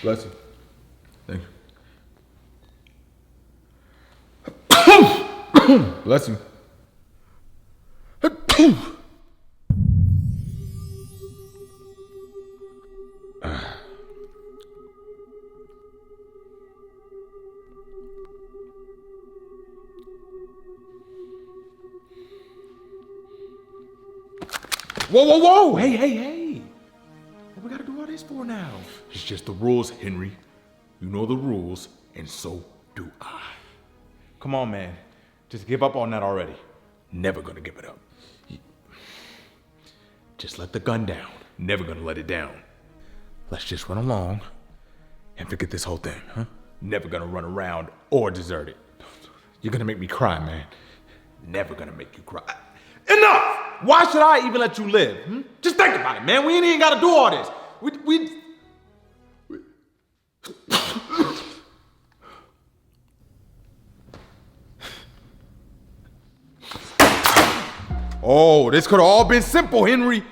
Bless you. Thank you. Bless you. Whoa, whoa, whoa! Hey! What we gotta do all this for now? It's just the rules, Henry. You know the rules, and so do I. Come on, man. Just give up on that already. Never gonna give it up. Just let the gun down. Never gonna let it down. Let's just run along and forget this whole thing, huh? Never gonna run around or desert it. You're gonna make me cry, man. Never gonna make you cry. Enough! Why should I even let you live? Just think about it, man. We ain't even gotta do all this. Oh, this could have all been simple, Henry.